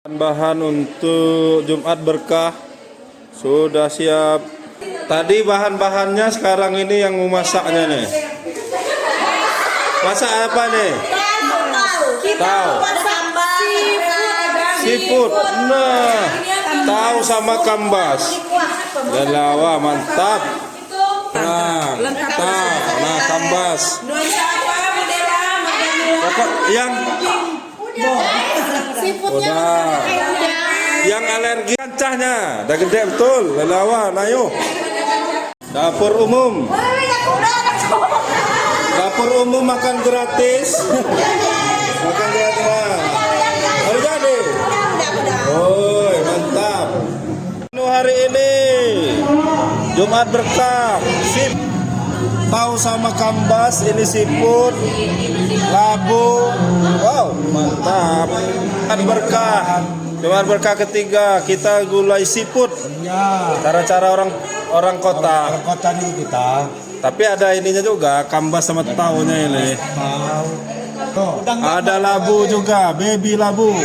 Bahan untuk Jumat berkah sudah siap. Tadi bahan-bahannya, sekarang ini yang memasaknya nih. Masak apa nih? Tahu. Seafood. Nah, tahu sama kambas. Lelawa mantap. Nah, kambas. Pokok yang udah. Yang alergi kancahnya, dah gede betul. Lelawa, ayo. Dapur umum. Dapur umum makan gratis. Makan gratis. Harus jadi. Oi, mantap. Menu hari ini Jumat berkah. Sip. Tahu sama kambas, ini siput, labu. Wow, mantap. Jumat berkah. Jumat berkah ketiga, kita gulai siput. Ya. Cara-cara orang kota. Orang kota ini kita. Tapi ada ininya juga, kambas sama tahunya ini. Tahu. Tuh. Ada labu juga, baby labu.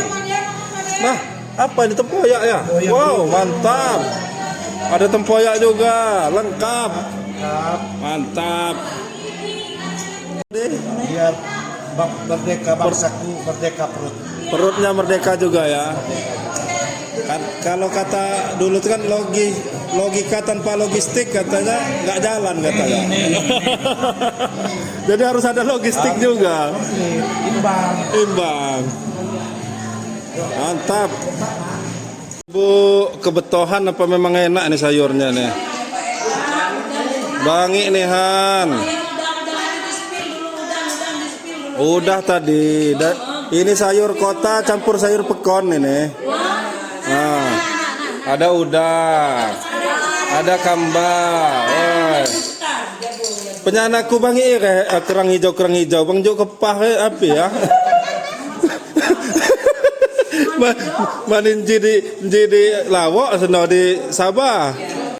Nah, apa ini, tempoyak ya? Wow, mantap. Ada tempoyak juga, lengkap. Mantap. Biar merdeka bangsaku, merdeka perut. Perutnya merdeka juga ya. Kan, kalau kata dulu itu kan logika tanpa logistik katanya nggak jalan katanya. Jadi harus ada logistik juga. Imbang. Mantap. Bu, kebetohan apa memang enak nih sayurnya nih? Bangi nih Han. Udah tadi. Ini sayur kota campur sayur pekon ini. Nah, ada udang, ada kambas. Penyanaku bangi kerang hijau bang jo kepah api ya. Manin jadi lawak seno di Sabah.